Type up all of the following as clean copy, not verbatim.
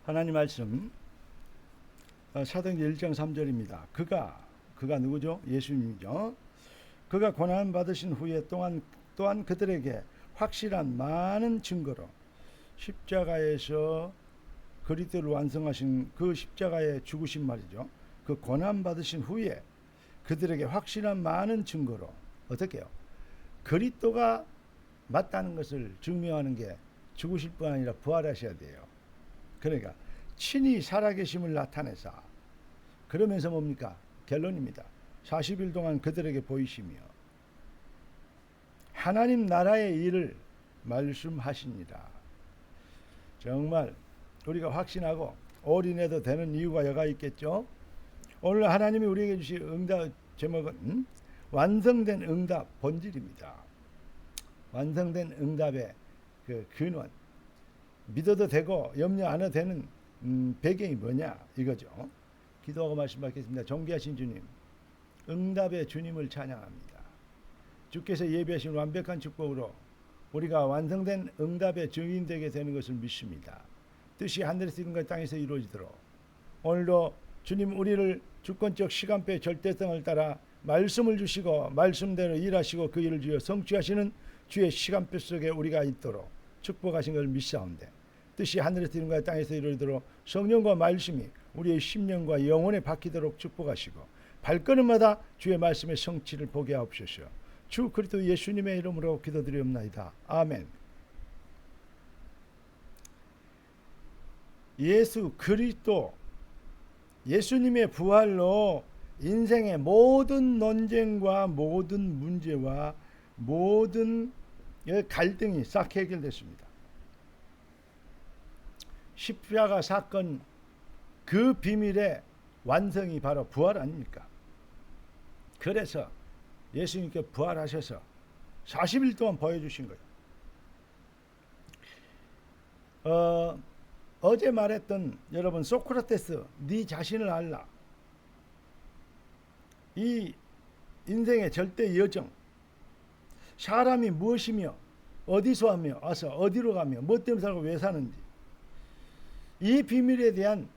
하나님 말씀 사도행전 1장 3절입니다. 그가 누구죠? 예수님이죠. 그가 고난 받으신 후에 또한 그들에게 확실한 많은 증거로 십자가에서 그리스도를 완성하신 그 십자가의 죽으신 말이죠. 그 고난 받으신 후에 그들에게 확실한 많은 증거로 어떻게 해요? 그리스도가 맞다는 것을 증명하는 게 죽으실 뿐 아니라 부활하셔야 돼요. 그러니까 친히 살아계심을 나타내사 그러면서 뭡니까? 결론입니다. 40일 동안 그들에게 보이시며 하나님 나라의 일을 말씀하시니라. 정말 우리가 확신하고 올인해도 되는 이유가 여가 있겠죠. 오늘 하나님이 우리에게 주신 응답 제목은 완성된 응답 본질입니다. 완성된 응답의 그 근원, 믿어도 되고 염려 안 해도 되는 배경이 뭐냐 이거죠. 기도하고 말씀 받겠습니다. 존귀하신 주님, 응답의 주님을 찬양합니다. 주께서 예비하신 완벽한 축복으로 우리가 완성된 응답의 증인 되게 되는 것을 믿습니다. 뜻이 하늘에서 이룬 것 땅에서 이루어지도록 오늘도 주님 우리를 주권적 시간표의 절대성을 따라 말씀을 주시고 말씀대로 일하시고 그 일을 주여 성취하시는 주의 시간표 속에 우리가 있도록 축복하신 것을 믿사온데 뜻이 하늘에서 이룬 것 땅에서 이루어지도록 성령과 말씀이 우리의 심령과 영혼에 박히도록 축복하시고 발걸음마다 주의 말씀의 성취를 보게 하옵소서. 주 그리스도 예수님의 이름으로 기도드리옵나이다. 아멘. 예수 그리스도 예수님의 부활로 인생의 모든 논쟁과 모든 문제와 모든 갈등이 싹 해결됐습니다. 십자가 사건 그 비밀의 완성이 바로 부활 아닙니까? 그래서 예수님께 부활하셔서 40일 동안 보여주신 거예요. 어제 말했던 여러분 소크라테스 네 자신을 알라. 이 인생의 절대 여정 사람이 무엇이며 어디서 하며 와서 어디로 가며 뭐 때문에 살고 왜 사는지 이 비밀에 대한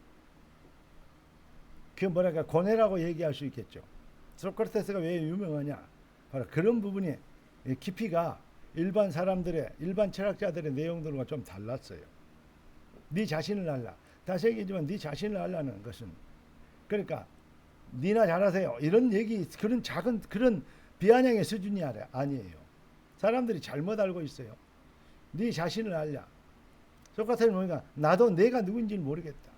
그 뭐랄까 고뇌라고 얘기할 수 있겠죠. 소크라테스가 왜 유명하냐? 바로 그런 부분이 깊이가 일반 사람들의 일반 철학자들의 내용들과 좀 달랐어요. 네 자신을 알라. 다시 얘기하지만 네 자신을 알라는 것은 그러니까 니나 잘하세요 이런 얘기 그런 작은 그런 비아냥의 수준이 아니에요. 사람들이 잘못 알고 있어요. 네 자신을 알라. 소크라테스는 뭐니까 나도 내가 누군지를 모르겠다.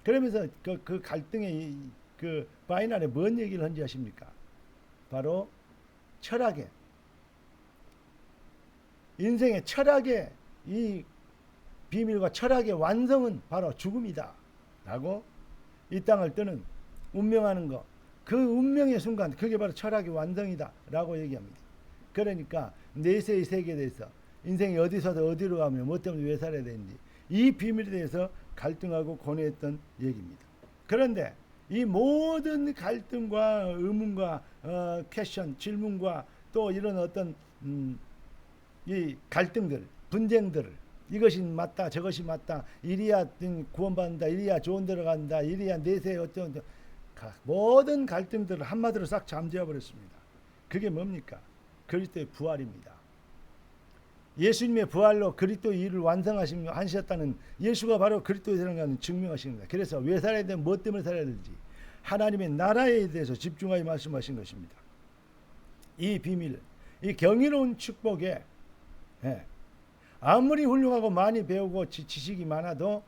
그러면서 그 갈등의 그 파이널에 뭔 얘기를 한지 아십니까? 바로 철학의 인생의 철학의 이 비밀과 철학의 완성은 바로 죽음이다 라고 이 땅을 떠는 운명하는 것 그 운명의 순간 그게 바로 철학의 완성이다 라고 얘기합니다. 그러니까 내세의 세계에 대해서 인생이 어디서도 어디로 가며 뭐 때문에 왜 살아야 되는지 이 비밀에 대해서 갈등하고 고뇌했던 얘기입니다. 그런데 이 모든 갈등과 의문과 퀘션 질문과 또 이런 어떤 이 갈등들 분쟁들을 이것이 맞다 저것이 맞다 이리야 구원받는다 이리야 좋은 데로 간다 이리야 내세 어쩌 모든 갈등들을 한마디로 싹 잠재워 버렸습니다. 그게 뭡니까? 그리스도의 부활입니다. 예수님의 부활로 그리스도의 일을 완성하셨다는 예수가 바로 그리스도라는 것을 증명하십니다. 그래서 왜 살아야 되는지 뭐 때문에 살아야 되는지 하나님의 나라에 대해서 집중하여 말씀하신 것입니다. 이 비밀 이 경이로운 축복에 아무리 훌륭하고 많이 배우고 지식이 많아도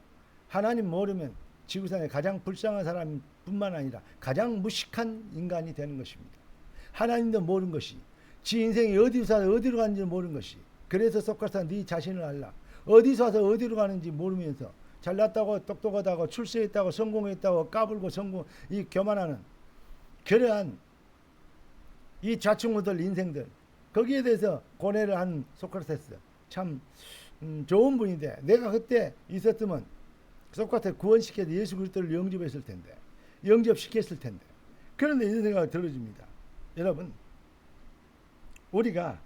하나님 모르면 지구상에 가장 불쌍한 사람뿐만 아니라 가장 무식한 인간이 되는 것입니다. 하나님도 모르는 것이 지 인생이 어디서 와서 어디로 가는지 모르는 것이 그래서 소크라테스는 네 자신을 알라. 어디서 와서 어디로 가는지 모르면서 잘났다고 똑똑하다고 출세했다고 성공했다고 까불고 이 교만하는 그러한 이 좌충우돌 인생들 거기에 대해서 고뇌를 한 소크라테스 참 좋은 분인데 내가 그때 있었으면 소크라테스 구원시켜서 예수 그리스도를 영접했을 텐데 영접시켰을 텐데 그런데 이런 생각이 들어집니다. 여러분 우리가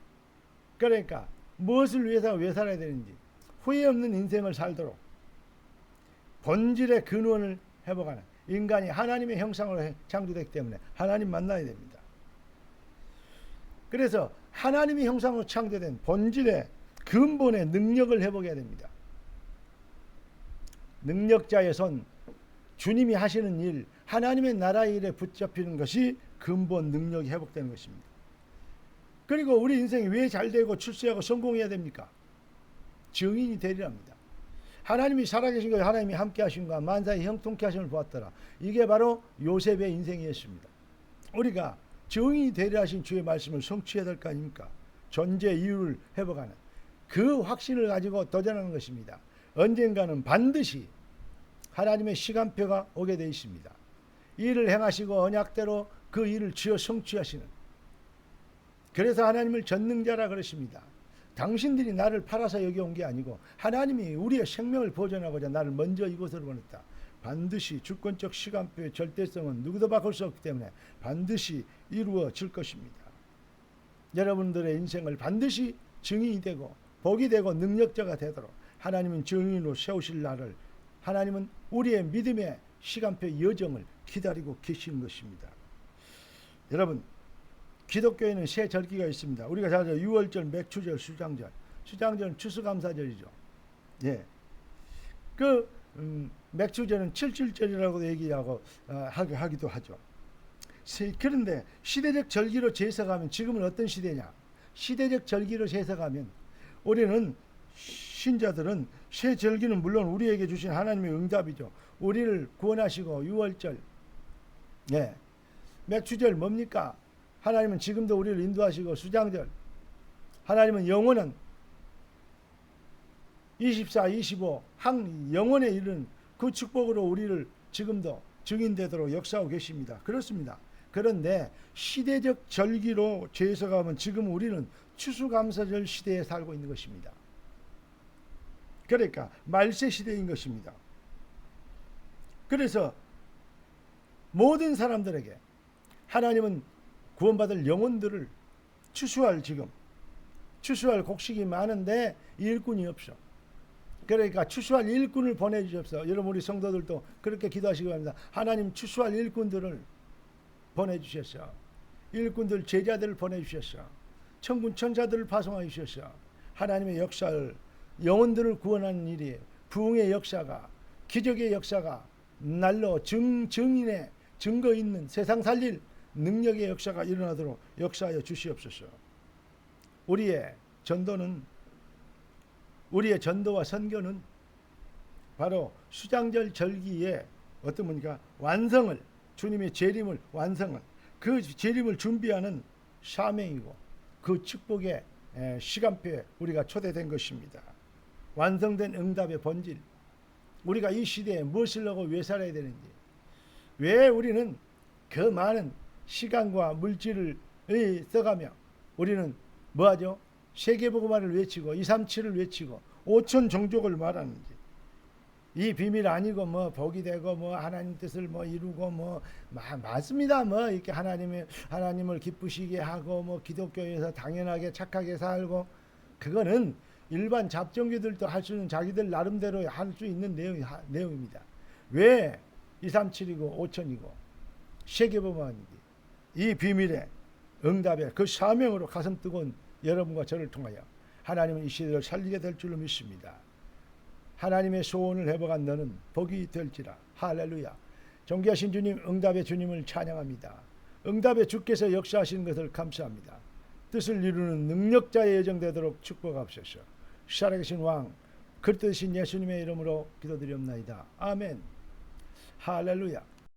그러니까 무엇을 위해서 왜 살아야 되는지 후회 없는 인생을 살도록 본질의 근원을 회복하는, 인간이 하나님의 형상으로 창조됐기 때문에 하나님 만나야 됩니다. 그래서 하나님의 형상으로 창조된 본질의 근본의 능력을 회복해야 됩니다. 능력자의 손, 주님이 하시는 일, 하나님의 나라의 일에 붙잡히는 것이 근본 능력이 회복되는 것입니다. 그리고 우리 인생이 왜 잘되고 출세하고 성공해야 됩니까? 증인이 되리랍니다. 하나님이 살아계신 것, 하나님이 함께 하신 것, 만사의 형통케 하심을 보았더라. 이게 바로 요셉의 인생이었습니다. 우리가 증인이 되리라 하신 주의 말씀을 성취해야 될 거 아닙니까? 존재 이유를 회복하는 그 확신을 가지고 도전하는 것입니다. 언젠가는 반드시 하나님의 시간표가 오게 되어 있습니다. 일을 행하시고 언약대로 그 일을 지어 성취하시는, 그래서 하나님을 전능자라 그러십니다. 당신들이 나를 팔아서 여기 온 게 아니고 하나님이 우리의 생명을 보존하고자 나를 먼저 이곳으로 보냈다. 반드시 주권적 시간표의 절대성은 누구도 바꿀 수 없기 때문에 반드시 이루어질 것입니다. 여러분들의 인생을 반드시 증인이 되고 복이 되고 능력자가 되도록 하나님은 증인으로 세우실 날을, 하나님은 우리의 믿음의 시간표 여정을 기다리고 계시는 것입니다. 여러분, 기독교에는 세 절기가 있습니다. 우리가 잘 알죠. 유월절, 맥추절, 수장절. 수장절은 추수감사절이죠. 예. 맥추절은 칠칠절이라고도 얘기하고 하기도 하죠. 그런데 시대적 절기로 재해석하면 지금은 어떤 시대냐? 시대적 절기로 재해석하면 우리는, 신자들은 새 절기는 물론 우리에게 주신 하나님의 응답이죠. 우리를 구원하시고 유월절, 예. 맥추절 뭡니까? 하나님은 지금도 우리를 인도하시고, 수장절, 하나님은 영원한 24, 25 영원에 이르는 그 축복으로 우리를 지금도 증인되도록 역사하고 계십니다. 그렇습니다. 그런데 시대적 절기로 재해석하면 지금 우리는 추수감사절 시대에 살고 있는 것입니다. 그러니까 말세 시대인 것입니다. 그래서 모든 사람들에게 하나님은 구원받을 영혼들을 추수할 곡식이 많은데 일꾼이 없어. 그러니까 추수할 일꾼을 보내주십시오. 여러분, 우리 성도들도 그렇게 기도하시기 바랍니다. 하나님, 추수할 일꾼들을 보내주셨어. 일꾼들, 제자들을 보내주셨어. 천군 천사들을 파송해 주셨어. 하나님의 역사를, 영혼들을 구원하는 일이, 부흥의 역사가, 기적의 역사가 날로 증인의 증거 있는 세상 살릴 능력의 역사가 일어나도록 역사하여 주시옵소서. 우리의 전도와 선교는 바로 수장절 절기에 어떤 뭡니까? 완성을, 주님의 재림을 완성을, 그 재림을 준비하는 사명이고 그 축복의 시간표에 우리가 초대된 것입니다. 완성된 응답의 본질, 우리가 이 시대에 무엇을 하고 왜 살아야 되는지, 왜 우리는 그 많은 시간과 물질을 써가며 우리는 뭐하죠? 세계복음화를 외치고 237을 외치고 5천 종족을 말하는지, 이 비밀 아니고 뭐 복이 되고 뭐 하나님 뜻을 뭐 이루고 뭐 맞습니다. 뭐 이렇게 하나님을 기쁘시게 하고 뭐 기독교에서 당연하게 착하게 살고, 그거는 일반 잡종교들도 할 수 있는, 자기들 나름대로 할 수 있는 내용입니다. 왜 237이고 5천이고 세계복음화인지, 이 비밀의 응답의 그 사명으로 가슴 뜨거운 여러분과 저를 통하여 하나님은 이 시대를 살리게 될 줄로 믿습니다. 하나님의 소원을 회복한 너는 복이 될지라. 할렐루야. 존귀하신 주님, 응답의 주님을 찬양합니다. 응답의 주께서 역사하시는 것을 감사합니다. 뜻을 이루는 능력자의 여정 되도록 축복하옵소서. 살아계신 왕 그리스도이신 예수님의 이름으로 기도드리옵나이다. 아멘. 할렐루야.